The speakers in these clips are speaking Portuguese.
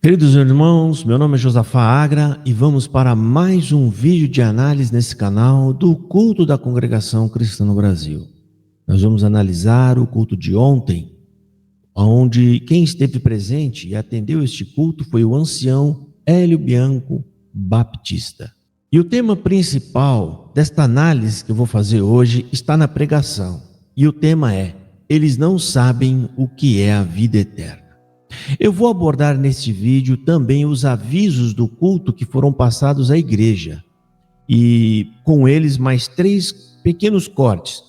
Queridos irmãos, meu nome é Josafá Agra e vamos para mais um vídeo de análise nesse canal do culto da Congregação Cristã no Brasil. Nós vamos analisar o culto de ontem, onde quem esteve presente e atendeu este culto foi o ancião Hélio Bianco Baptista. E o tema principal desta análise que eu vou fazer hoje está na pregação. E o tema é: eles não sabem o que é a vida eterna. Eu vou abordar neste vídeo também os avisos do culto que foram passados à igreja e com eles mais 3 pequenos cortes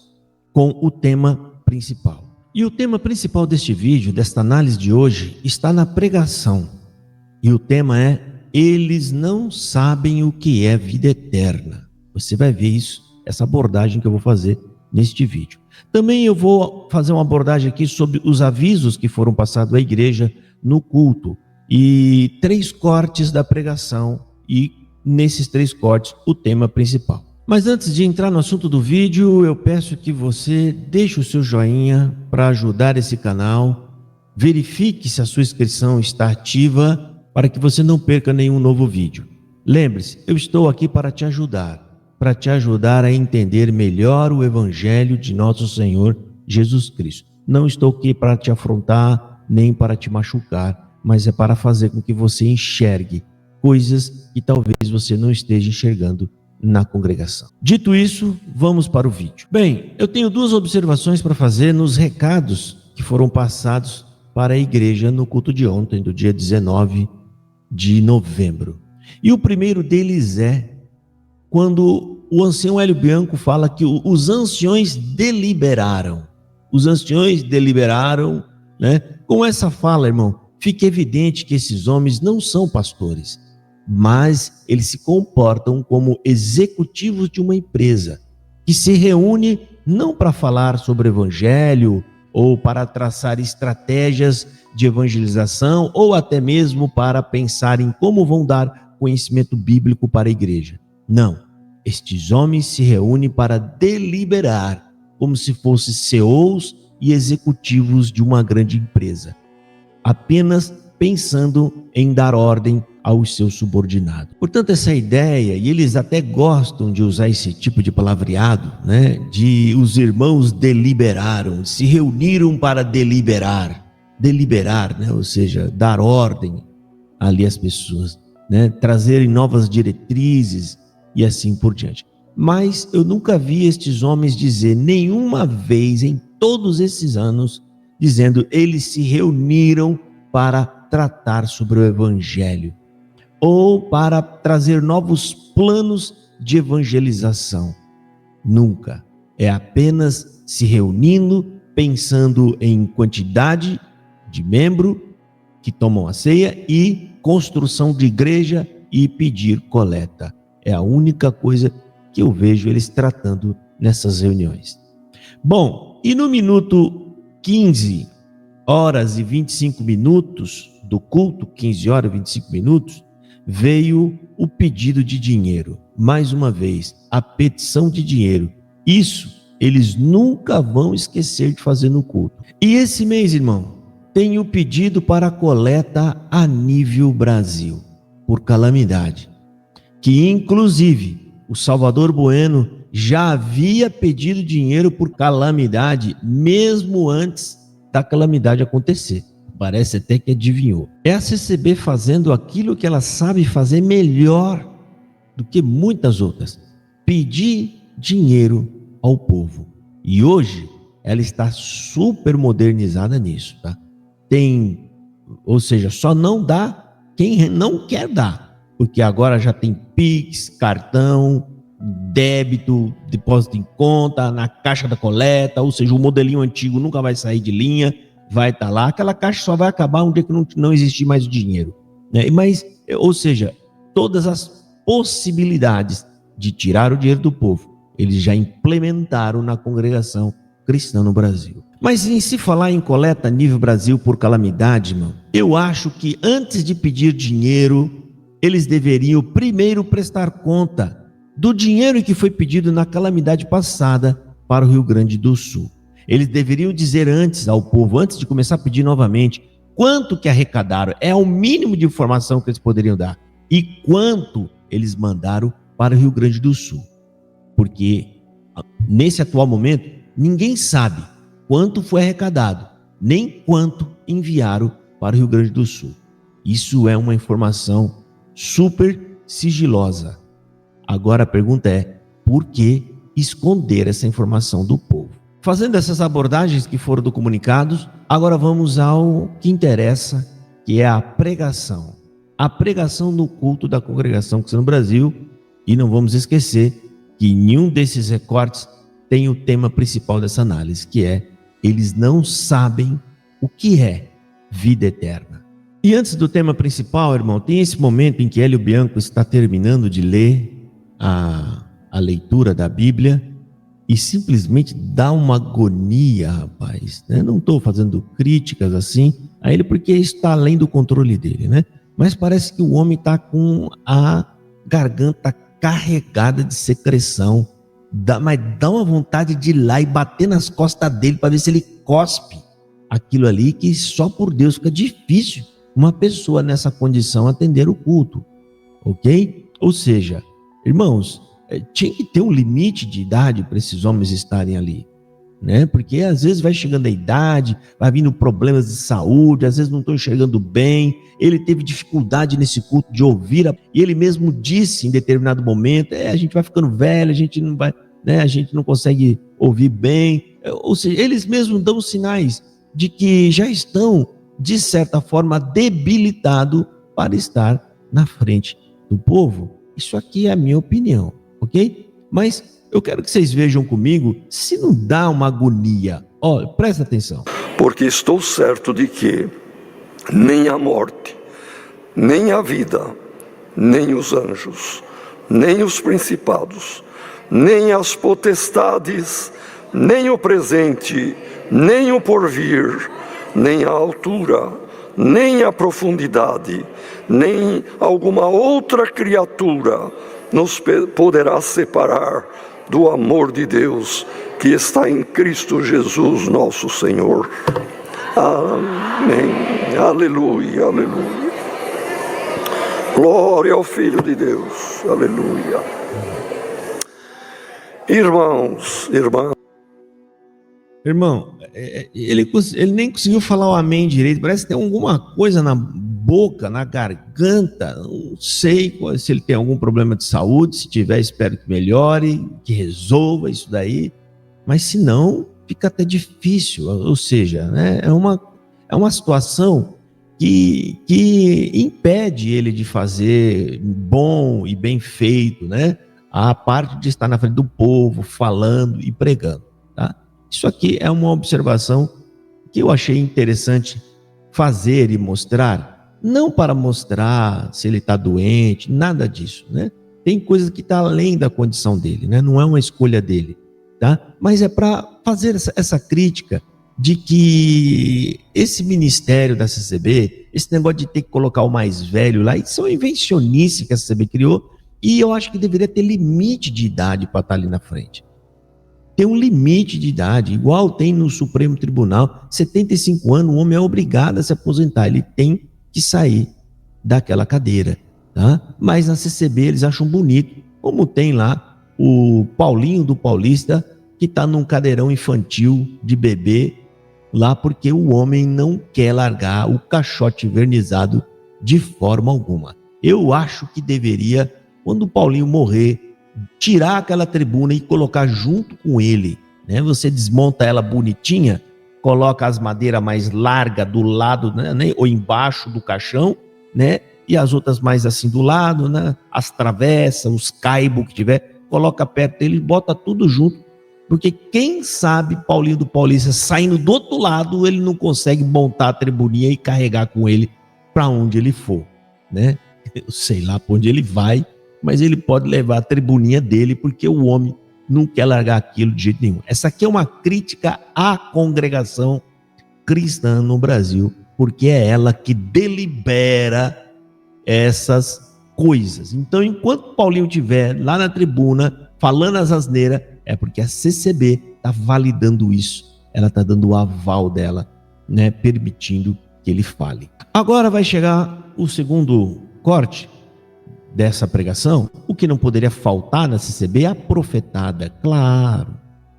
com o tema principal. E o tema principal deste vídeo, desta análise de hoje, está na pregação. E o tema é: eles não sabem o que é vida eterna. Você vai ver isso, essa abordagem que eu vou fazer neste vídeo. Também eu vou fazer uma abordagem aqui sobre os avisos que foram passados à igreja no culto e 3 cortes da pregação e nesses 3 cortes o tema principal. Mas antes de entrar no assunto do vídeo, eu peço que você deixe o seu joinha para ajudar esse canal, verifique se a sua inscrição está ativa para que você não perca nenhum novo vídeo. Lembre-se, eu estou aqui para te ajudar a entender melhor o Evangelho de nosso Senhor Jesus Cristo. Não estou aqui para te afrontar, nem para te machucar, mas é para fazer com que você enxergue coisas que talvez você não esteja enxergando na congregação. Dito isso, vamos para o vídeo. Bem, eu tenho 2 observações para fazer nos recados que foram passados para a igreja no culto de ontem, do dia 19 de novembro. E o primeiro deles é quando o ancião Hélio Bianco fala que os anciões deliberaram. Os anciões deliberaram, né? Com essa fala, irmão, fica evidente que esses homens não são pastores, mas eles se comportam como executivos de uma empresa que se reúne não para falar sobre o evangelho ou para traçar estratégias de evangelização ou até mesmo para pensar em como vão dar conhecimento bíblico para a igreja. Não. Estes homens se reúnem para deliberar, como se fossem CEOs e executivos de uma grande empresa, apenas pensando em dar ordem aos seus subordinados. Portanto, essa ideia, e eles até gostam de usar esse tipo de palavreado, né? De os irmãos deliberaram, se reuniram para deliberar, né? Ou seja, dar ordem ali às pessoas, né? Trazerem novas diretrizes, e assim por diante. Mas eu nunca vi estes homens dizer nenhuma vez em todos esses anos, dizendo eles se reuniram para tratar sobre o evangelho ou para trazer novos planos de evangelização. Nunca. É apenas se reunindo, pensando em quantidade de membros que tomam a ceia e construção de igreja e pedir coleta. É a única coisa que eu vejo eles tratando nessas reuniões. Bom, e no minuto 15 horas e 25 minutos do culto, 15 horas e 25 minutos, veio o pedido de dinheiro. Mais uma vez, a petição de dinheiro. Isso eles nunca vão esquecer de fazer no culto. E esse mês, irmão, tem o pedido para a coleta a nível Brasil, por calamidade. Que inclusive o Salvador Bueno já havia pedido dinheiro por calamidade, mesmo antes da calamidade acontecer. Parece até que adivinhou. É a CCB fazendo aquilo que ela sabe fazer melhor do que muitas outras: pedir dinheiro ao povo. E hoje ela está super modernizada nisso, tá? Ou seja, só não dá quem não quer dar. Porque agora já tem Pix, cartão, débito, depósito em conta, na caixa da coleta, ou seja, o modelinho antigo nunca vai sair de linha, vai estar lá. Aquela caixa só vai acabar um dia que não existir mais o dinheiro, né? Mas, ou seja, todas as possibilidades de tirar o dinheiro do povo, eles já implementaram na congregação cristã no Brasil. Mas em se falar em coleta a nível Brasil por calamidade, irmão, eu acho que antes de pedir dinheiro, eles deveriam primeiro prestar conta do dinheiro que foi pedido na calamidade passada para o Rio Grande do Sul. Eles deveriam dizer antes ao povo, antes de começar a pedir novamente, quanto que arrecadaram, é o mínimo de informação que eles poderiam dar, e quanto eles mandaram para o Rio Grande do Sul. Porque nesse atual momento, ninguém sabe quanto foi arrecadado, nem quanto enviaram para o Rio Grande do Sul. Isso é uma informação super sigilosa. Agora a pergunta é, por que esconder essa informação do povo? Fazendo essas abordagens que foram do comunicados, agora vamos ao que interessa, que é a pregação. A pregação no culto da Congregação Cristã no Brasil, e não vamos esquecer que nenhum desses recortes tem o tema principal dessa análise, que é, eles não sabem o que é vida eterna. E antes do tema principal, irmão, tem esse momento em que Hélio Bianco está terminando de ler a leitura da Bíblia e simplesmente dá uma agonia, rapaz. Não estou fazendo críticas assim a ele, porque está além do controle dele, né? Mas parece que o homem está com a garganta carregada de secreção. Mas dá uma vontade de ir lá e bater nas costas dele para ver se ele cospe aquilo ali, que só por Deus fica difícil uma pessoa nessa condição atender o culto, ok? Ou seja, irmãos, tinha que ter um limite de idade para esses homens estarem ali, né? Porque às vezes vai chegando a idade, vai vindo problemas de saúde, às vezes não estão enxergando bem. Ele teve dificuldade nesse culto de ouvir, e ele mesmo disse em determinado momento, a gente vai ficando velho, a gente não vai, né? A gente não consegue ouvir bem. Ou seja, eles mesmos dão sinais de que já estão, de certa forma, debilitados para estar na frente do povo. Isso aqui é a minha opinião, ok? Mas eu quero que vocês vejam comigo se não dá uma agonia. Olha, presta atenção. Porque estou certo de que nem a morte, nem a vida, nem os anjos, nem os principados, nem as potestades, nem o presente, nem o porvir, nem a altura, nem a profundidade, nem alguma outra criatura nos poderá separar do amor de Deus que está em Cristo Jesus, nosso Senhor. Amém. Aleluia, aleluia. Glória ao Filho de Deus. Aleluia. Irmãos, irmãs. Irmão, ele nem conseguiu falar o amém direito. Parece que tem alguma coisa na boca, na garganta. Não sei se ele tem algum problema de saúde. Se tiver, espero que melhore, que resolva isso daí. Mas se não, fica até difícil. Ou seja, né, é uma situação que impede ele de fazer bom e bem feito, né? A parte de estar na frente do povo, falando e pregando, tá? Isso aqui é uma observação que eu achei interessante fazer e mostrar, não para mostrar se ele está doente, nada disso, né? Tem coisas que estão além da condição dele, né? Não é uma escolha dele, tá? Mas é para fazer essa crítica de que esse ministério da CCB, esse negócio de ter que colocar o mais velho lá, isso é uma invencionice que a CCB criou, e eu acho que deveria ter limite de idade para estar ali na frente. Tem um limite de idade, igual tem no Supremo Tribunal. 75 anos, o homem é obrigado a se aposentar, ele tem que sair daquela cadeira, tá? Mas na CCB eles acham bonito, como tem lá o Paulinho do Paulista, que está num cadeirão infantil de bebê, lá porque o homem não quer largar o caixote vernizado de forma alguma. Eu acho que deveria, quando o Paulinho morrer, tirar aquela tribuna e colocar junto com ele, né? Você desmonta ela bonitinha, coloca as madeiras mais largas do lado, né? Ou embaixo do caixão, né? E as outras mais assim do lado, né? As travessas, os caibos que tiver, coloca perto dele e bota tudo junto, porque quem sabe Paulinho do Paulista saindo do outro lado, ele não consegue montar a tribuninha e carregar com ele para onde ele for, né? Eu sei lá para onde ele vai, mas ele pode levar a tribuninha dele, porque o homem não quer largar aquilo de jeito nenhum. Essa aqui é uma crítica à congregação cristã no Brasil, porque é ela que delibera essas coisas. Então, enquanto Paulinho estiver lá na tribuna, falando as asneiras, é porque a CCB está validando isso. Ela está dando o aval dela, né, permitindo que ele fale. Agora vai chegar o segundo corte dessa pregação. O que não poderia faltar na CCB é a profetada. Claro,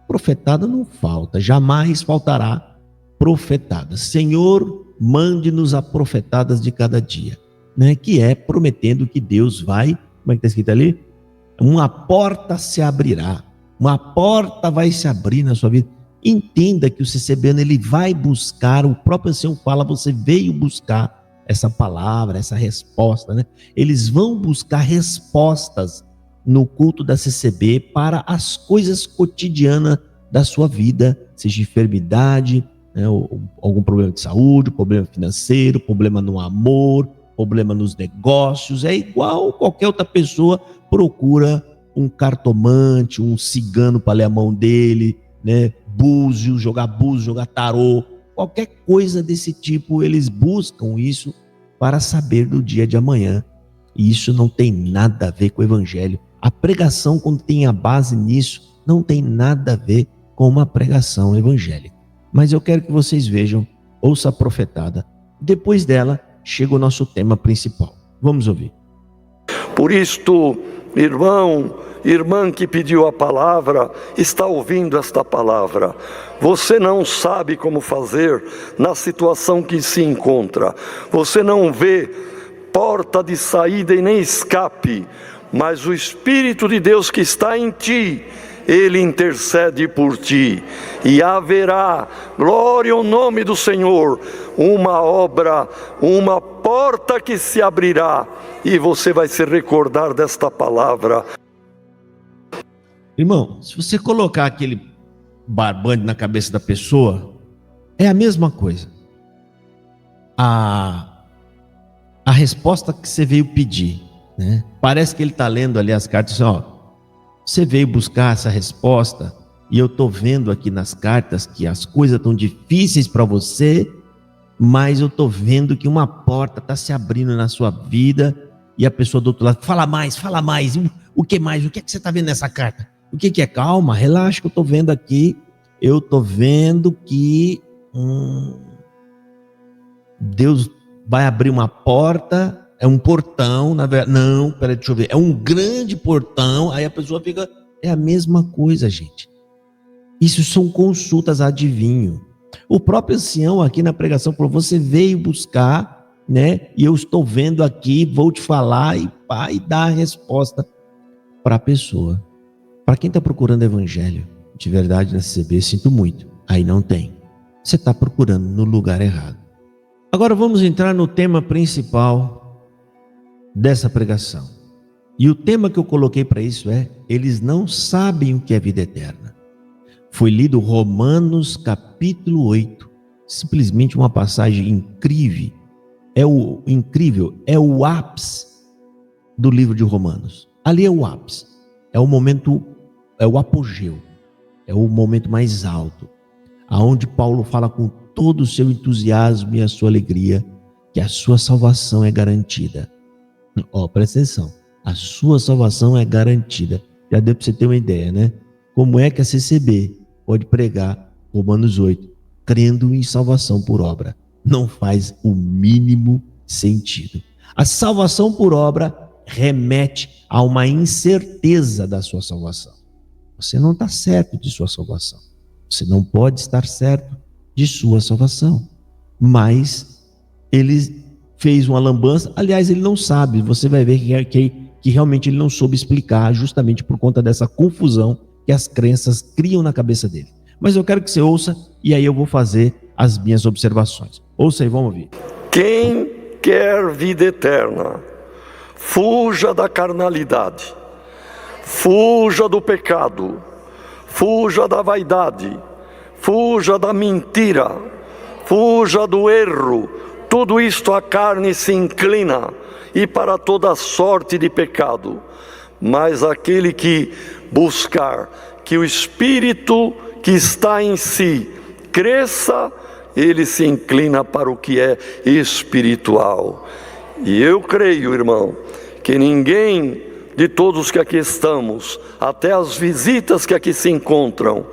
profetada não falta, jamais faltará profetada. Senhor, mande-nos a profetadas de cada dia, né? Que é prometendo que Deus vai, como é que está escrito ali? Uma porta se abrirá, uma porta vai se abrir na sua vida. Entenda que o CCBano, ele vai buscar, o próprio Senhor fala, você veio buscar essa palavra, essa resposta, né? Eles vão buscar respostas no culto da CCB para as coisas cotidianas da sua vida, seja enfermidade, né, ou algum problema de saúde, problema financeiro, problema no amor, problema nos negócios. É igual qualquer outra pessoa procura um cartomante, um cigano para ler a mão dele, né? Búzio, jogar tarô, qualquer coisa desse tipo, eles buscam isso para saber do dia de amanhã. E isso não tem nada a ver com o evangelho. A pregação, quando tem a base nisso, não tem nada a ver com uma pregação evangélica. Mas eu quero que vocês vejam, ouça a profetada. Depois dela, chega o nosso tema principal. Vamos ouvir. Por isto, irmão, irmã que pediu a palavra, está ouvindo esta palavra. Você não sabe como fazer na situação que se encontra. Você não vê porta de saída e nem escape, mas o Espírito de Deus que está em ti, Ele intercede por ti, e haverá, glória ao nome do Senhor, uma obra, uma porta que se abrirá, e você vai se recordar desta palavra. Irmão, se você colocar aquele barbante na cabeça da pessoa, é a mesma coisa. A resposta que você veio pedir, né? Parece que ele está lendo ali as cartas, assim, ó, você veio buscar essa resposta, e eu estou vendo aqui nas cartas que as coisas estão difíceis para você, mas eu estou vendo que uma porta está se abrindo na sua vida, e a pessoa do outro lado, fala mais, o que mais? O que é que você está vendo nessa carta? O que é? Calma, relaxa que eu estou vendo aqui, eu estou vendo que Deus vai abrir uma porta, é um portão, na verdade, não, peraí, deixa eu ver, é um grande portão, aí a pessoa fica, é a mesma coisa, gente. Isso são consultas a adivinho. O próprio ancião aqui na pregação falou, você veio buscar, né, e eu estou vendo aqui, vou te falar, e dar a resposta para a pessoa. Para quem está procurando evangelho, de verdade na CCB, sinto muito, aí não tem. Você está procurando no lugar errado. Agora vamos entrar no tema principal dessa pregação. E o tema que eu coloquei para isso é, eles não sabem o que é vida eterna. Foi lido Romanos capítulo 8, simplesmente uma passagem incrível. É o ápice do livro de Romanos. Ali é o ápice, é o momento, é o apogeu, é o momento mais alto, aonde Paulo fala com todo o seu entusiasmo e a sua alegria que a sua salvação é garantida. Presta atenção, a sua salvação é garantida. Já deu para você ter uma ideia, né? Como é que a CCB pode pregar Romanos 8, crendo em salvação por obra? Não faz o mínimo sentido. A salvação por obra remete a uma incerteza da sua salvação. Você não está certo de sua salvação. Você não pode estar certo de sua salvação. Mas ele fez uma lambança, aliás, ele não sabe, você vai ver que realmente ele não soube explicar, justamente por conta dessa confusão que as crenças criam na cabeça dele. Mas eu quero que você ouça, e aí eu vou fazer as minhas observações. Ouça aí, vamos ouvir. Quem quer vida eterna, fuja da carnalidade, fuja do pecado, fuja da vaidade, fuja da mentira, fuja do erro. Tudo isto a carne se inclina, e para toda sorte de pecado. Mas aquele que buscar que o Espírito que está em si cresça, ele se inclina para o que é espiritual. E eu creio, irmão, que ninguém de todos que aqui estamos, até as visitas que aqui se encontram,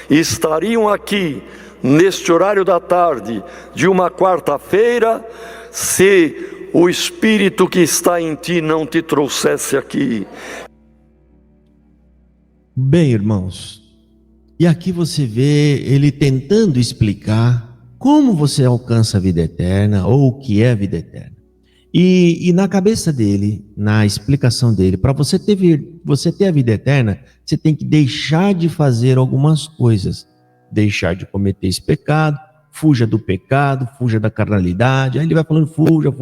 estariam aqui neste horário da tarde de uma quarta-feira, se o Espírito que está em ti não te trouxesse aqui. Bem, irmãos, e aqui você vê ele tentando explicar como você alcança a vida eterna ou o que é a vida eterna. E na cabeça dele, na explicação dele, para você ter a vida eterna, você tem que deixar de fazer algumas coisas. Deixar de cometer esse pecado, fuja do pecado, fuja da carnalidade. Aí ele vai falando, fuja.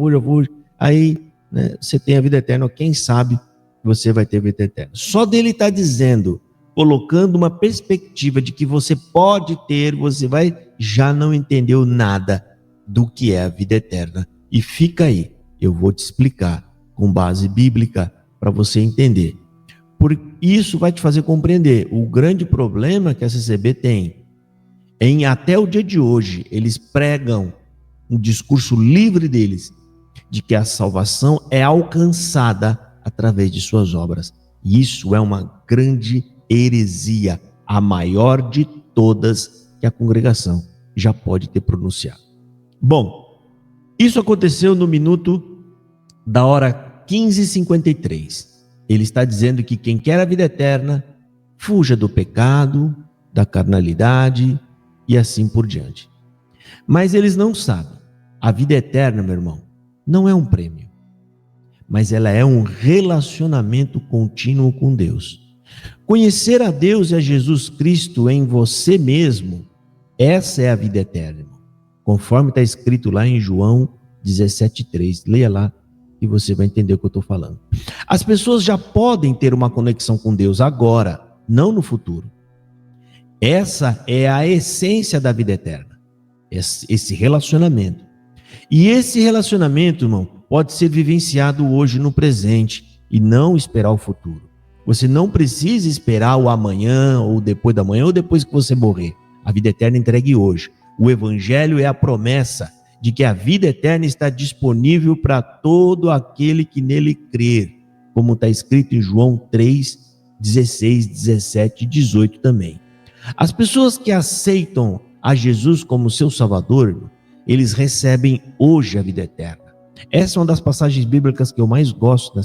Aí, né, você tem a vida eterna, quem sabe você vai ter a vida eterna. Só dele está dizendo, colocando uma perspectiva de que você pode ter, você já não entendeu nada do que é a vida eterna. E fica aí, eu vou te explicar com base bíblica para você entender. Por isso vai te fazer compreender o grande problema que a CCB tem. Até o dia de hoje, eles pregam um discurso livre deles, de que a salvação é alcançada através de suas obras. E isso é uma grande heresia, a maior de todas que a congregação já pode ter pronunciado. Bom, isso aconteceu no minuto da hora 15h53. Ele está dizendo que quem quer a vida eterna, fuja do pecado, da carnalidade e assim por diante. Mas eles não sabem. A vida eterna, meu irmão, não é um prêmio, mas ela é um relacionamento contínuo com Deus. Conhecer a Deus e a Jesus Cristo em você mesmo, essa é a vida eterna, irmão. Conforme está escrito lá em João 17,3. Leia lá e você vai entender o que eu estou falando. As pessoas já podem ter uma conexão com Deus agora, não no futuro. Essa é a essência da vida eterna, esse relacionamento. E esse relacionamento, irmão, pode ser vivenciado hoje no presente e não esperar o futuro. Você não precisa esperar o amanhã, ou depois da manhã, ou depois que você morrer. A vida eterna é entregue hoje. O Evangelho é a promessa de que a vida eterna está disponível para todo aquele que nele crer, como está escrito em João 3, 16, 17 e 18 também. As pessoas que aceitam a Jesus como seu Salvador, eles recebem hoje a vida eterna. Essa é uma das passagens bíblicas que eu mais gosto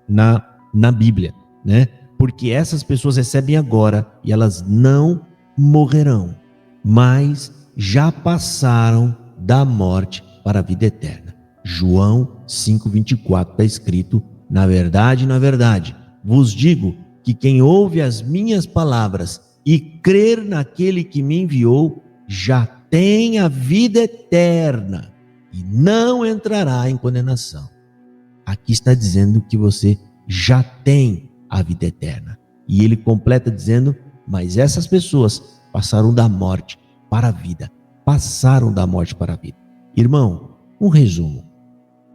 na Bíblia, né? Porque essas pessoas recebem agora e elas não morrerão, mas já passaram da morte para a vida eterna. João 5,24 está escrito: na verdade, vos digo que quem ouve as minhas palavras e crer naquele que me enviou, já tem a vida eterna e não entrará em condenação. Aqui está dizendo que você já tem a vida eterna. E ele completa dizendo: mas essas pessoas passaram da morte para a vida. Passaram da morte para a vida. Irmão, um resumo.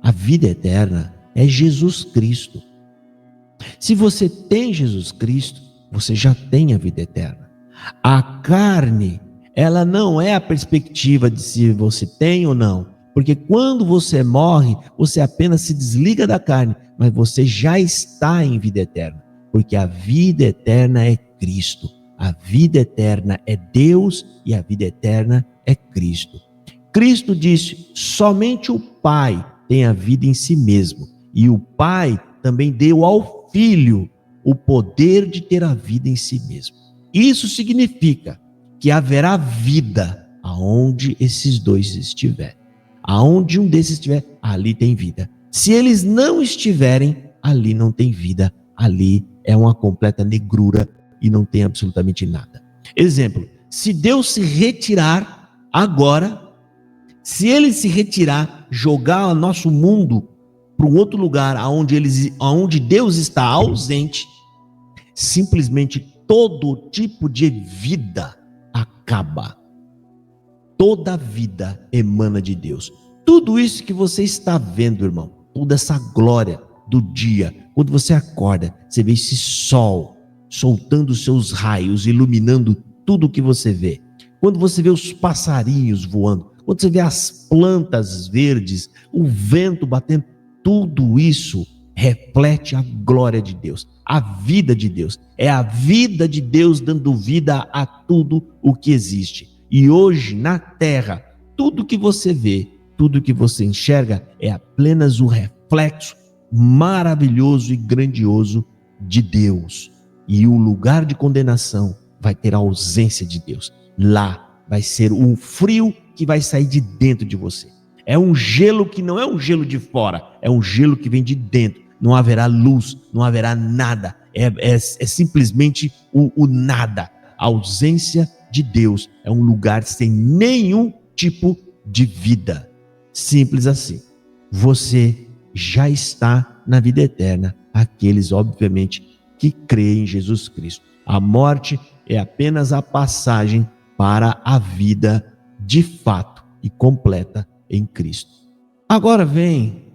A vida eterna é Jesus Cristo. Se você tem Jesus Cristo, você já tem a vida eterna. A carne, ela não é a perspectiva de se você tem ou não. Porque quando você morre, você apenas se desliga da carne, mas você já está em vida eterna. Porque a vida eterna é Cristo. A vida eterna é Deus e a vida eterna é Cristo. Cristo disse: somente o Pai tem a vida em si mesmo. E o Pai também deu ao Filho o poder de ter a vida em si mesmo. Isso significa que haverá vida aonde esses dois estiverem. Aonde um desses estiver, ali tem vida. Se eles não estiverem, ali não tem vida. Ali é uma completa negrura e não tem absolutamente nada. Exemplo, se Deus se retirar agora, se ele se retirar, jogar o nosso mundo para um outro lugar onde Deus está ausente, simplesmente todo tipo de vida acaba. Toda vida emana de Deus. Tudo isso que você está vendo, irmão, toda essa glória do dia, quando você acorda, você vê esse sol soltando seus raios, iluminando tudo o que você vê. Quando você vê os passarinhos voando, quando você vê as plantas verdes, o vento batendo, tudo isso reflete a glória de Deus, a vida de Deus. É a vida de Deus dando vida a tudo o que existe. E hoje, na terra, tudo que você vê, tudo que você enxerga é apenas o reflexo maravilhoso e grandioso de Deus. E o lugar de condenação vai ter a ausência de Deus. Lá vai ser um frio que vai sair de dentro de você. É um gelo que não é um gelo de fora, é um gelo que vem de dentro. Não haverá luz, não haverá nada. É simplesmente o nada. A ausência de Deus é um lugar sem nenhum tipo de vida. Simples assim. Você já está na vida eterna. Aqueles, obviamente, que creem em Jesus Cristo. A morte é apenas a passagem para a vida de fato e completa em Cristo. Agora vem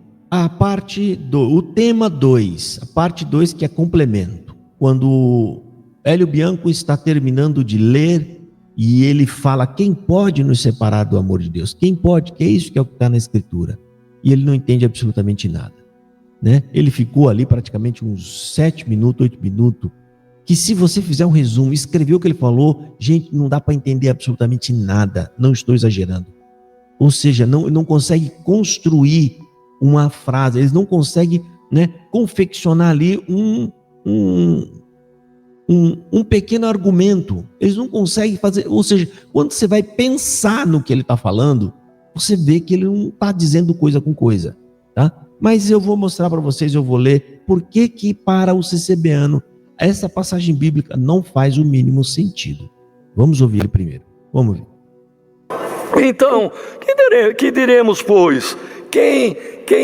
o tema 2, a parte 2 que é complemento. Quando Hélio Bianco está terminando de ler e ele fala: quem pode nos separar do amor de Deus? Quem pode? Que é isso que é o que está na Escritura. E ele não entende absolutamente nada, né? Ele ficou ali praticamente uns 7 minutos, 8 minutos, que se você fizer um resumo, escrever o que ele falou, gente, não dá para entender absolutamente nada, não estou exagerando. Ou seja, não consegue construir uma frase, eles não conseguem, né, confeccionar ali um pequeno argumento, eles não conseguem fazer, ou seja, quando você vai pensar no que ele está falando, você vê que ele não está dizendo coisa com coisa, tá? Mas eu vou mostrar para vocês, eu vou ler, por que para o CCBano essa passagem bíblica não faz o mínimo sentido. Vamos ouvir ele primeiro, vamos ver. Então, que diremos, pois? Quem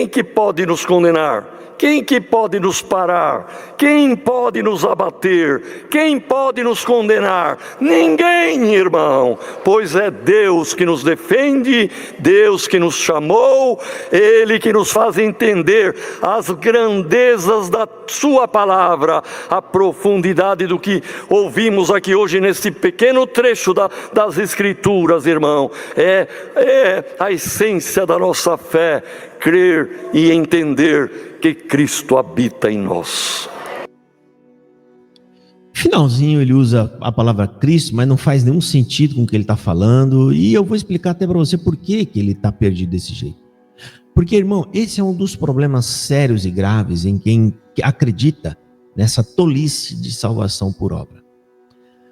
que pode nos condenar? Quem que pode nos parar? Quem pode nos abater? Quem pode nos condenar? Ninguém, irmão, pois é Deus que nos defende, Deus que nos chamou, Ele que nos faz entender as grandezas da sua palavra, a profundidade do que ouvimos aqui hoje nesse pequeno trecho das Escrituras, irmão. É a essência da nossa fé, crer e entender que Cristo habita em nós. Finalzinho ele usa a palavra Cristo, mas não faz nenhum sentido com o que ele está falando, e eu vou explicar até para você por que ele está perdido desse jeito. Porque, irmão, esse é um dos problemas sérios e graves em quem acredita nessa tolice de salvação por obra.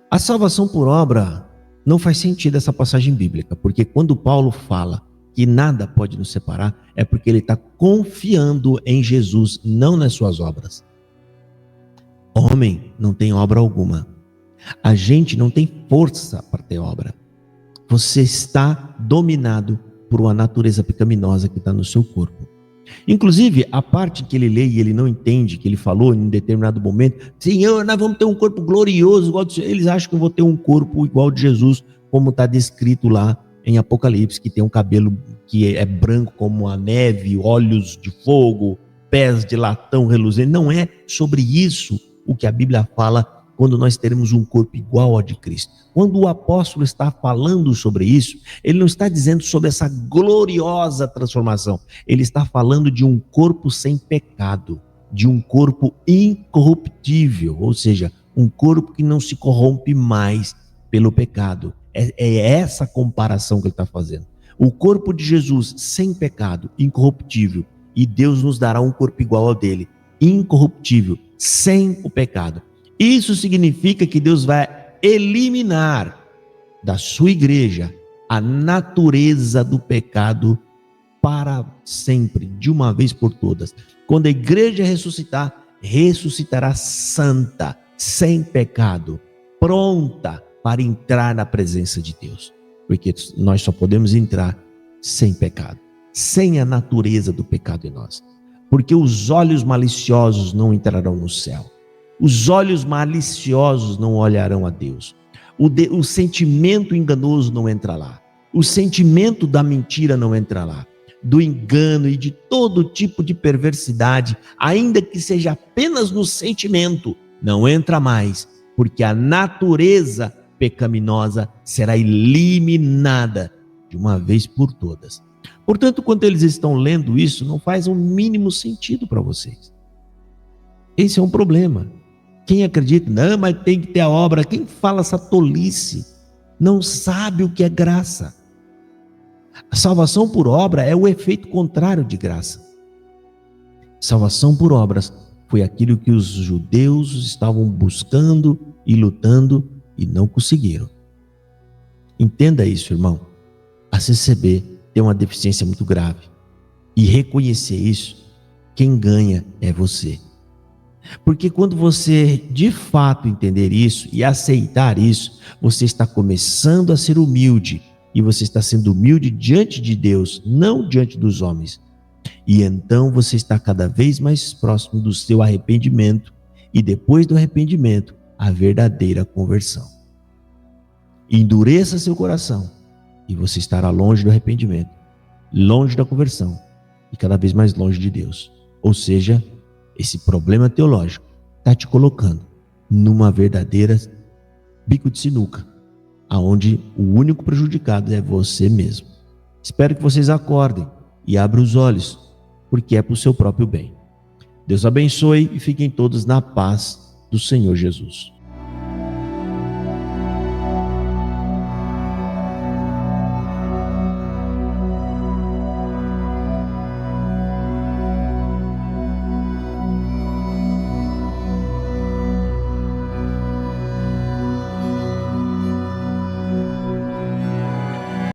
A salvação por obra não faz sentido essa passagem bíblica, porque quando Paulo fala que nada pode nos separar, é porque ele está confiando em Jesus, não nas suas obras. Homem não tem obra alguma. A gente não tem força para ter obra. Você está dominado por uma natureza pecaminosa que está no seu corpo. Inclusive, a parte que ele lê e ele não entende, que ele falou em determinado momento: Senhor, nós vamos ter um corpo glorioso igual de... Eles acham que eu vou ter um corpo igual de Jesus, como está descrito lá em Apocalipse, que tem um cabelo que é branco como a neve, olhos de fogo, pés de latão reluzente. Não é sobre isso o que a Bíblia fala quando nós teremos um corpo igual ao de Cristo. Quando o apóstolo está falando sobre isso, ele não está dizendo sobre essa gloriosa transformação. Ele está falando de um corpo sem pecado, de um corpo incorruptível, ou seja, um corpo que não se corrompe mais pelo pecado. É essa comparação que ele está fazendo. O corpo de Jesus sem pecado, incorruptível, e Deus nos dará um corpo igual ao dele, incorruptível, sem o pecado. Isso significa que Deus vai eliminar da sua igreja a natureza do pecado para sempre, de uma vez por todas. Quando a igreja ressuscitar, ressuscitará santa, sem pecado, pronta para entrar na presença de Deus. Porque nós só podemos entrar sem pecado, sem a natureza do pecado em nós. Porque os olhos maliciosos não entrarão no céu. Os olhos maliciosos não olharão a Deus. O sentimento enganoso não entra lá. O sentimento da mentira não entra lá. Do engano e de todo tipo de perversidade, ainda que seja apenas no sentimento, não entra mais, porque a natureza pecaminosa será eliminada de uma vez por todas. Portanto, quando eles estão lendo isso, não faz o mínimo sentido para vocês. Esse é um problema. Quem acredita, não, mas tem que ter a obra, quem fala essa tolice? não sabe o que é graça. A salvação por obra é o efeito contrário de graça. Salvação por obras foi aquilo que os judeus estavam buscando e lutando e não conseguiram. Entenda isso, irmão. A CCB tem uma deficiência muito grave. E reconhecer isso, quem ganha é você. Porque quando você de fato entender isso e aceitar isso, você está começando a ser humilde. E você está sendo humilde diante de Deus, não diante dos homens. E então você está cada vez mais próximo do seu arrependimento. E depois do arrependimento, a verdadeira conversão. Endureça seu coração e você estará longe do arrependimento, longe da conversão e cada vez mais longe de Deus. Ou seja, esse problema teológico está te colocando numa verdadeira bico de sinuca, aonde o único prejudicado é você mesmo. Espero que vocês acordem e abram os olhos, porque é para o seu próprio bem. Deus abençoe e fiquem todos na paz do Senhor Jesus.